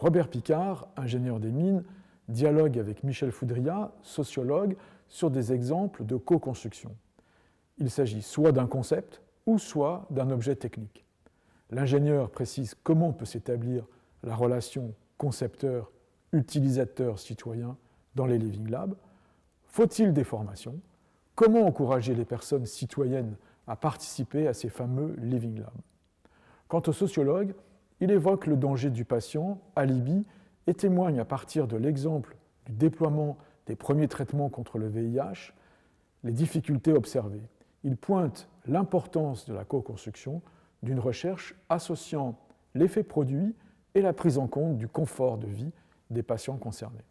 Robert Picard, ingénieur des mines, dialogue avec Michel Foudria, sociologue, sur des exemples de co-construction. Il s'agit soit d'un concept ou soit d'un objet technique. L'ingénieur précise comment peut s'établir la relation concepteur-utilisateur-citoyen dans les Living Labs. Faut-il des formations? Comment encourager les personnes citoyennes à participer à ces fameux Living Labs? Quant au sociologue, il évoque le danger du patient, alibi, et témoigne à partir de l'exemple du déploiement des premiers traitements contre le VIH, les difficultés observées. Il pointe l'importance de la co-construction d'une recherche associant l'effet produit et la prise en compte du confort de vie des patients concernés.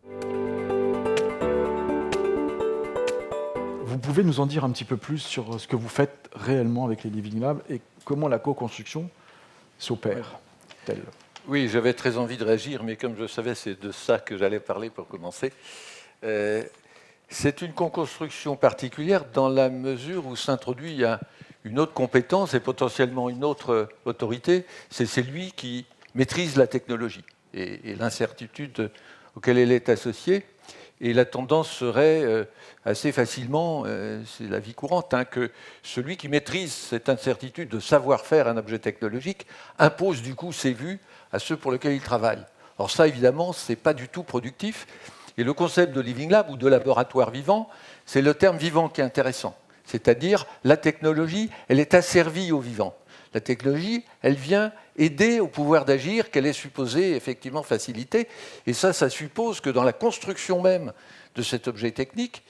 Vous pouvez nous en dire un petit peu plus sur ce que vous faites réellement avec les Living Labs et comment la co-construction s'opère-t-elle? Oui, j'avais très envie de réagir, mais comme je savais, c'est de ça que j'allais parler pour commencer. C'est une co-construction particulière dans la mesure où s'introduit une autre compétence et potentiellement une autre autorité, c'est celui qui maîtrise la technologie et l'incertitude auquel elle est associée. Et la tendance serait assez facilement, c'est la vie courante, que celui qui maîtrise cette incertitude de savoir faire un objet technologique impose du coup ses vues à ceux pour lesquels il travaille. Or ça, évidemment, ce n'est pas du tout productif. Et le concept de Living Lab ou de laboratoire vivant, c'est le terme vivant qui est intéressant. C'est-à-dire, la technologie, elle est asservie au vivant. La technologie, elle vient aider au pouvoir d'agir qu'elle est supposée effectivement faciliter. Et ça suppose que dans la construction même de cet objet technique,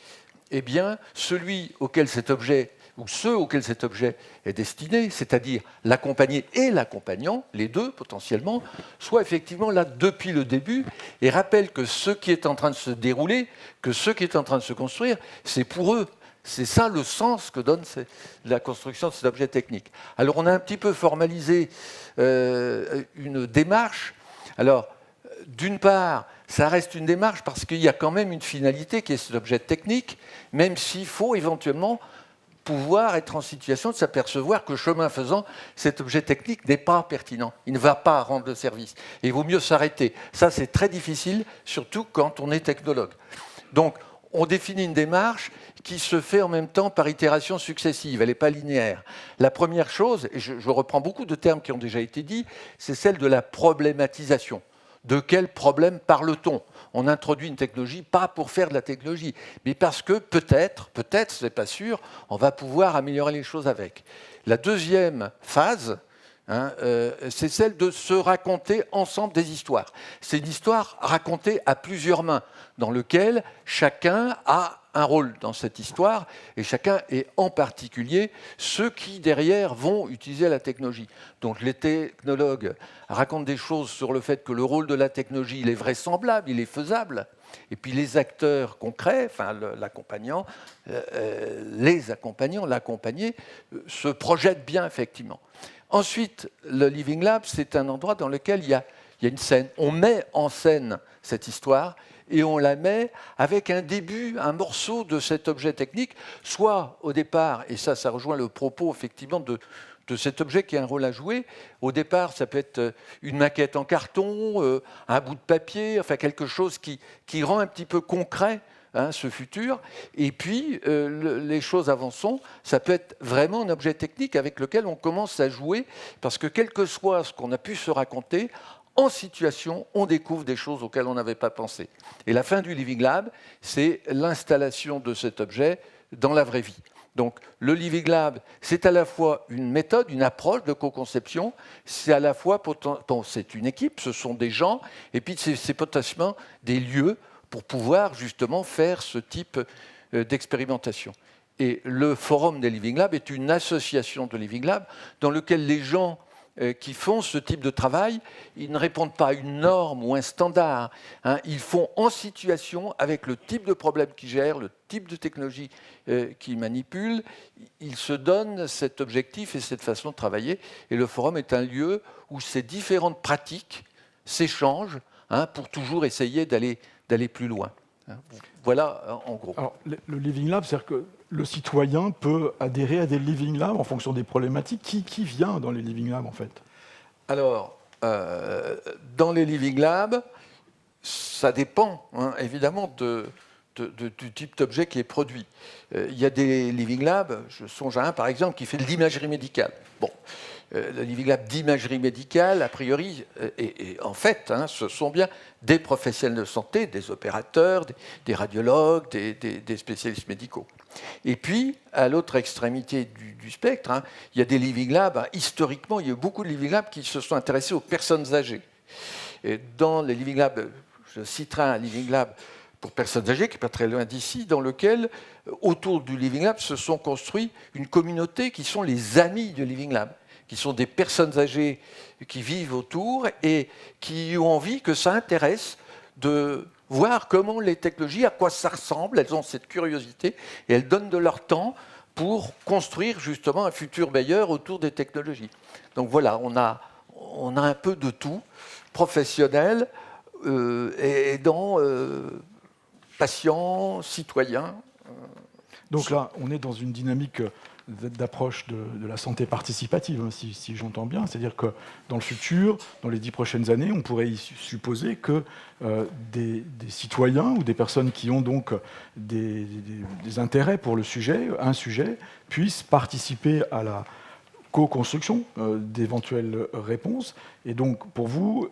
eh bien, celui auquel cet objet, ou ceux auxquels cet objet est destiné, c'est-à-dire l'accompagné et l'accompagnant, les deux potentiellement, soient effectivement là depuis le début et rappellent que ce qui est en train de se dérouler, que ce qui est en train de se construire, c'est pour eux. C'est ça le sens que donne la construction de cet objet technique. Alors on a un petit peu formalisé une démarche. Alors d'une part, ça reste une démarche parce qu'il y a quand même une finalité qui est cet objet technique, même s'il faut éventuellement pouvoir être en situation de s'apercevoir que chemin faisant, cet objet technique n'est pas pertinent. Il ne va pas rendre le service. Et il vaut mieux s'arrêter. Ça, c'est très difficile, surtout quand on est technologue. Donc, on définit une démarche qui se fait en même temps par itération successive, elle n'est pas linéaire. La première chose, et je reprends beaucoup de termes qui ont déjà été dits, c'est celle de la problématisation. De quel problème parle-t-on? On introduit une technologie, pas pour faire de la technologie, mais parce que peut-être, c'est pas sûr, on va pouvoir améliorer les choses avec. La deuxième phase, c'est celle de se raconter ensemble des histoires. C'est une histoire racontée à plusieurs mains, dans laquelle chacun a un rôle dans cette histoire, et chacun est en particulier ceux qui, derrière, vont utiliser la technologie. Donc les technologues racontent des choses sur le fait que le rôle de la technologie, il est vraisemblable, il est faisable, et puis les acteurs concrets, enfin l'accompagnant, l'accompagné, se projettent bien, effectivement. Ensuite, le Living Lab, c'est un endroit dans lequel il y a une scène. On met en scène cette histoire et on la met avec un début, un morceau de cet objet technique, soit au départ, et ça rejoint le propos effectivement de cet objet qui a un rôle à jouer. Au départ, ça peut être une maquette en carton, un bout de papier, enfin quelque chose qui rend un petit peu concret ce futur. Et puis, les choses avançant, ça peut être vraiment un objet technique avec lequel on commence à jouer, parce que quel que soit ce qu'on a pu se raconter, en situation, on découvre des choses auxquelles on n'avait pas pensé. Et la fin du Living Lab, c'est l'installation de cet objet dans la vraie vie. Donc, le Living Lab, c'est à la fois une méthode, une approche de co-conception, c'est à la fois, c'est une équipe, ce sont des gens, et puis c'est potentiellement des lieux pour pouvoir justement faire ce type d'expérimentation. Et le Forum des Living Labs est une association de Living Labs dans lequel les gens qui font ce type de travail, ils ne répondent pas à une norme ou un standard. Ils font en situation avec le type de problème qu'ils gèrent, le type de technologie qu'ils manipulent. Ils se donnent cet objectif et cette façon de travailler. Et le forum est un lieu où ces différentes pratiques s'échangent pour toujours essayer d'aller plus loin. Voilà, en gros. Alors, le Living Lab, c'est-à-dire que le citoyen peut adhérer à des Living Labs en fonction des problématiques. Qui vient dans les Living Labs, en fait? Alors, dans les Living Labs, ça dépend évidemment du type d'objet qui est produit. Il y a des Living Labs, je songe à un par exemple, qui fait de l'imagerie médicale. Bon, le Living Lab d'imagerie médicale, a priori, et en fait, ce sont bien des professionnels de santé, des opérateurs, des radiologues, des spécialistes médicaux. Et puis, à l'autre extrémité du spectre, il y a des Living Labs. Historiquement, il y a eu beaucoup de Living Labs qui se sont intéressés aux personnes âgées. Et dans les Living Labs, je citerai un Living Lab pour personnes âgées, qui n'est pas très loin d'ici, dans lequel, autour du Living Lab, se sont construits une communauté qui sont les amis du Living Lab, qui sont des personnes âgées qui vivent autour et qui ont envie que ça intéresse de voir comment les technologies, à quoi ça ressemble. Elles ont cette curiosité et elles donnent de leur temps pour construire justement un futur meilleur autour des technologies. Donc voilà, on a un peu de tout, professionnel et aidant, patients, citoyens. Donc là, on est dans une dynamique d'approche de la santé participative, si j'entends bien. C'est-à-dire que dans le futur, dans les 10 prochaines années, on pourrait y supposer que des citoyens ou des personnes qui ont donc des intérêts pour le sujet, un sujet, puissent participer à la co-construction d'éventuelles réponses. Et donc, pour vous,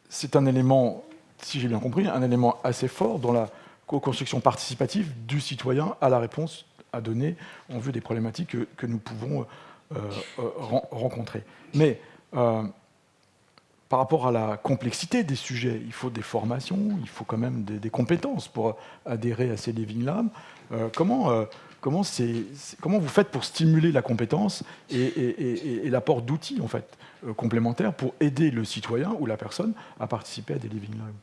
c'est un élément, si j'ai bien compris, un élément assez fort dans la co-construction participative du citoyen à la réponse à donner en vue des problématiques que nous pouvons rencontrer. Mais par rapport à la complexité des sujets, il faut des formations, il faut quand même des compétences pour adhérer à ces Living Labs. Comment vous faites pour stimuler la compétence et l'apport d'outils en fait, complémentaires pour aider le citoyen ou la personne à participer à des Living Labs?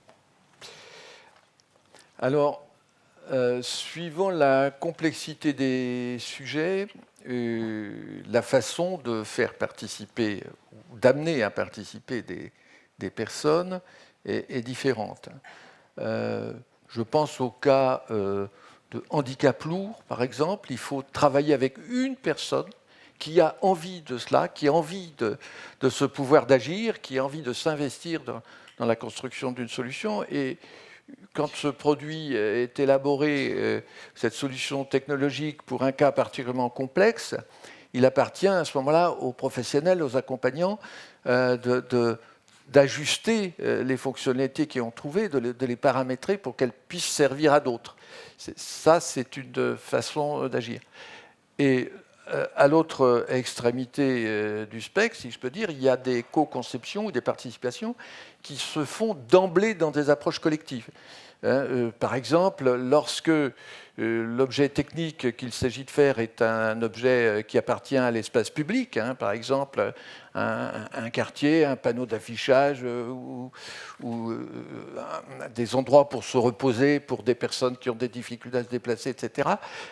Alors, suivant la complexité des sujets, la façon de faire participer, d'amener à participer des personnes est différente. Je pense au cas de handicap lourd, par exemple. Il faut travailler avec une personne qui a envie de cela, qui a envie de ce pouvoir d'agir, qui a envie de s'investir dans la construction d'une solution. Et quand ce produit est élaboré, cette solution technologique, pour un cas particulièrement complexe, il appartient à ce moment-là aux professionnels, aux accompagnants, d'ajuster les fonctionnalités qu'ils ont trouvées, de les paramétrer pour qu'elles puissent servir à d'autres. Ça, c'est une façon d'agir. Et à l'autre extrémité du spectre, si je peux dire, il y a des co-conceptions ou des participations qui se font d'emblée dans des approches collectives. Par exemple, lorsque l'objet technique qu'il s'agit de faire est un objet qui appartient à l'espace public, par exemple un quartier, un panneau d'affichage ou des endroits pour se reposer pour des personnes qui ont des difficultés à se déplacer, etc.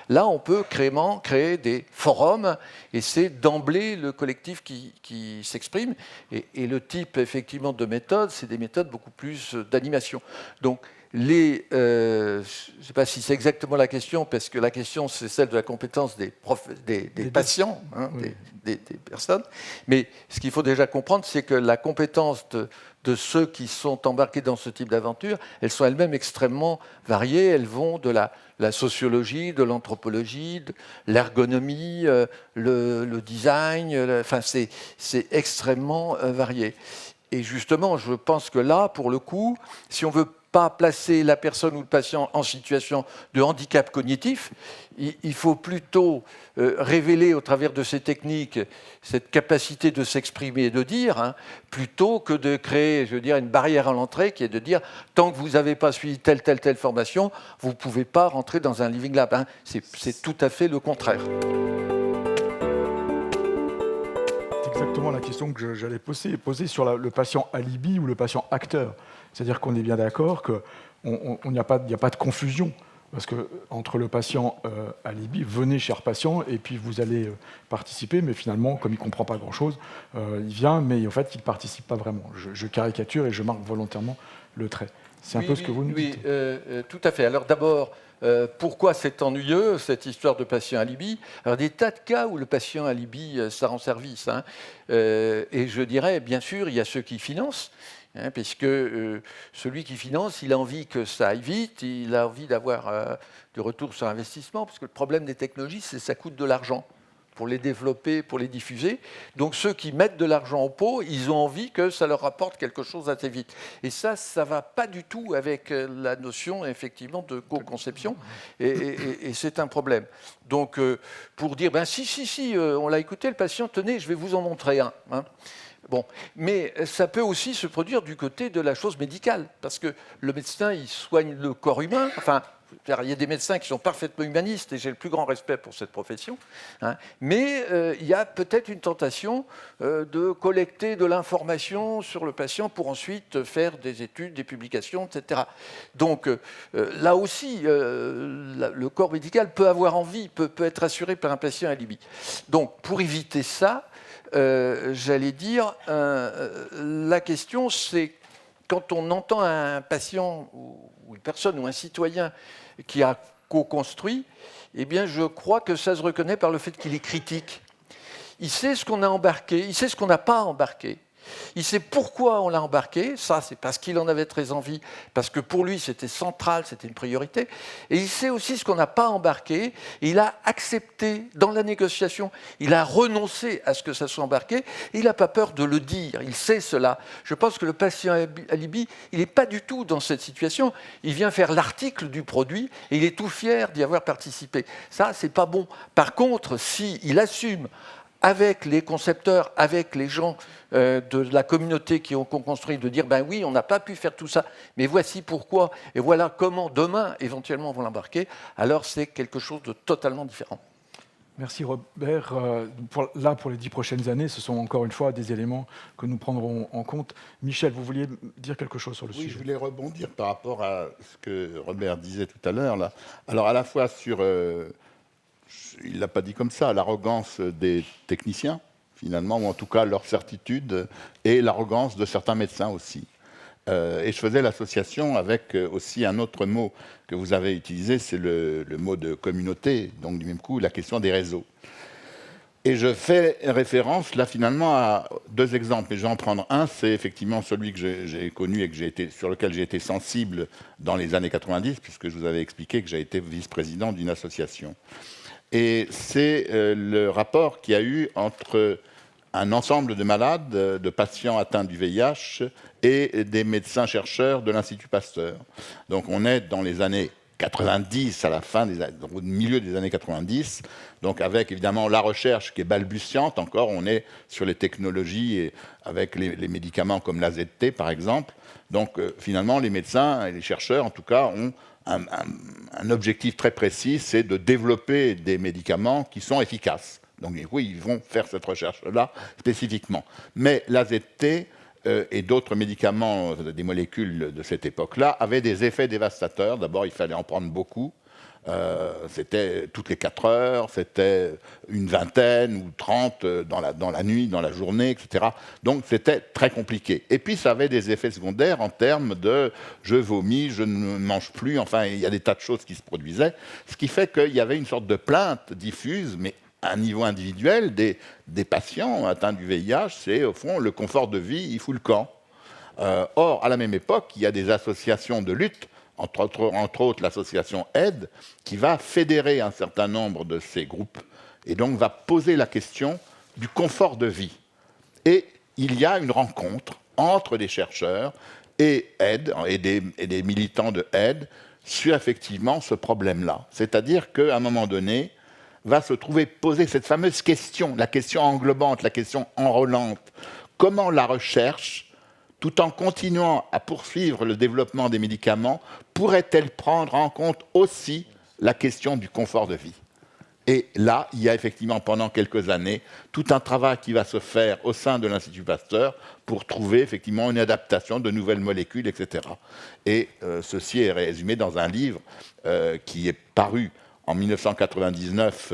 Là, on peut créer des forums et c'est d'emblée le collectif qui s'exprime. Et le type, effectivement, de méthode, c'est des méthodes beaucoup plus d'animation. Donc, je ne sais pas si c'est exactement la question, parce que la question, c'est celle de la compétence des patients, oui. des personnes. Mais ce qu'il faut déjà comprendre, c'est que la compétence de ceux qui sont embarqués dans ce type d'aventure, elles sont elles-mêmes extrêmement variées. Elles vont de la sociologie, de l'anthropologie, de l'ergonomie, le design. Enfin, c'est extrêmement varié. Et justement, je pense que là, pour le coup, si on veut pas placer la personne ou le patient en situation de handicap cognitif, il faut plutôt révéler au travers de ces techniques cette capacité de s'exprimer et de dire, plutôt que de créer, je veux dire, une barrière à l'entrée qui est de dire tant que vous n'avez pas suivi telle formation, vous ne pouvez pas rentrer dans un Living Lab. C'est tout à fait le contraire. C'est exactement la question que j'allais poser sur le patient alibi ou le patient acteur. C'est-à-dire qu'on est bien d'accord qu'il n'y a pas de confusion, parce que entre le patient alibi, venez cher patient, et puis vous allez participer, mais finalement, comme il ne comprend pas grand-chose, il vient, mais en fait, il ne participe pas vraiment. Je caricature et je marque volontairement le trait. C'est un peu ce que vous nous dites. Oui, tout à fait. Alors d'abord, Pourquoi c'est ennuyeux, cette histoire de patient alibi? Alors, des tas de cas où le patient alibi, ça rend service. Hein. Et je dirais, bien sûr, il y a ceux qui financent, hein, puisque celui qui finance, il a envie que ça aille vite, il a envie d'avoir du retour sur investissement, parce que le problème des technologies, c'est que ça coûte de l'argent pour les développer, pour les diffuser. Donc ceux qui mettent de l'argent au pot, ils ont envie que ça leur rapporte quelque chose assez vite. Et ça ne va pas du tout avec la notion, effectivement, de co-conception. Et c'est un problème. Donc, pour dire, ben si, on l'a écouté, le patient, tenez, je vais vous en montrer un. Hein. Bon, mais ça peut aussi se produire du côté de la chose médicale, parce que le médecin, il soigne le corps humain, enfin, il y a des médecins qui sont parfaitement humanistes, et j'ai le plus grand respect pour cette profession, hein, mais il y a peut-être une tentation de collecter de l'information sur le patient pour ensuite faire des études, des publications, etc. Donc là aussi, le corps médical peut avoir envie, peut être assuré par un patient alibi. Donc pour éviter ça, j'allais dire, la question c'est quand on entend un patient ou une personne ou un citoyen qui a co-construit, eh bien je crois que ça se reconnaît par le fait qu'il est critique. Il sait ce qu'on a embarqué, il sait ce qu'on n'a pas embarqué. Il sait pourquoi on l'a embarqué, ça c'est parce qu'il en avait très envie, parce que pour lui c'était central, c'était une priorité, et il sait aussi ce qu'on n'a pas embarqué, et il a accepté dans la négociation, il a renoncé à ce que ça soit embarqué, et il n'a pas peur de le dire, il sait cela. Je pense que le patient alibi, il n'est pas du tout dans cette situation, il vient faire l'article du produit, et il est tout fier d'y avoir participé. Ça c'est pas bon. Par contre, s'il assume avec les concepteurs, avec les gens de la communauté qui ont construit, de dire, ben oui, on n'a pas pu faire tout ça, mais voici pourquoi, et voilà comment demain, éventuellement, on va l'embarquer, alors c'est quelque chose de totalement différent. Merci Robert. Pour les 10 prochaines années, ce sont encore une fois des éléments que nous prendrons en compte. Michel, vous vouliez dire quelque chose sur le sujet? Oui, je voulais rebondir par rapport à ce que Robert disait tout à l'heure. Là. Alors, à la fois sur... il ne l'a pas dit comme ça, l'arrogance des techniciens, finalement, ou en tout cas leur certitude, et l'arrogance de certains médecins aussi. Et je faisais l'association avec aussi un autre mot que vous avez utilisé, c'est le mot de communauté, donc du même coup, la question des réseaux. Et je fais référence, là, finalement, à deux exemples. Et je vais en prendre un, c'est effectivement celui que j'ai connu et sur lequel j'ai été sensible dans les années 90, puisque je vous avais expliqué que j'ai été vice-président d'une association. Et c'est le rapport qu'il y a eu entre un ensemble de malades, de patients atteints du VIH et des médecins-chercheurs de l'Institut Pasteur. Donc on est dans les années 90, à la fin, au milieu des années 90, donc avec évidemment la recherche qui est balbutiante encore, on est sur les technologies et avec les médicaments comme l'AZT par exemple. Donc finalement les médecins et les chercheurs en tout cas ont un objectif très précis, c'est de développer des médicaments qui sont efficaces. Donc oui, ils vont faire cette recherche-là spécifiquement. Mais l'AZT et d'autres médicaments, des molécules de cette époque-là, avaient des effets dévastateurs. D'abord, il fallait en prendre beaucoup. C'était toutes les 4 heures, c'était une vingtaine ou 30 dans la nuit, dans la journée, etc. Donc c'était très compliqué. Et puis ça avait des effets secondaires en termes de je vomis, je ne mange plus, enfin il y a des tas de choses qui se produisaient, ce qui fait qu'il y avait une sorte de plainte diffuse, mais à un niveau individuel des patients atteints du VIH, c'est au fond le confort de vie, il fout le camp. Or, à la même époque, il y a des associations de lutte, entre autres l'association AIDE, qui va fédérer un certain nombre de ces groupes et donc va poser la question du confort de vie. Et il y a une rencontre entre des chercheurs et AIDE et des militants de AIDE sur effectivement ce problème-là. C'est-à-dire qu'à un moment donné, va se trouver poser cette fameuse question, la question englobante, la question enrôlante. Comment la recherche, tout en continuant à poursuivre le développement des médicaments, pourrait-elle prendre en compte aussi la question du confort de vie? Et là, il y a effectivement pendant quelques années tout un travail qui va se faire au sein de l'Institut Pasteur pour trouver effectivement une adaptation de nouvelles molécules, etc. Et ceci est résumé dans un livre qui est paru en 1999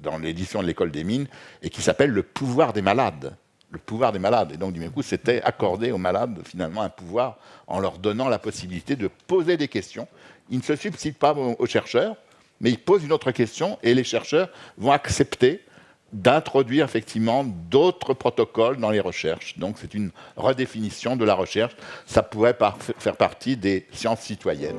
dans l'édition de l'École des Mines et qui s'appelle « Le pouvoir des malades ». le pouvoir des malades. Et donc, du même coup, c'était accorder aux malades, finalement, un pouvoir en leur donnant la possibilité de poser des questions. Ils ne se substituent pas aux chercheurs, mais ils posent une autre question et les chercheurs vont accepter d'introduire effectivement d'autres protocoles dans les recherches. Donc, c'est une redéfinition de la recherche. Ça pourrait faire partie des sciences citoyennes.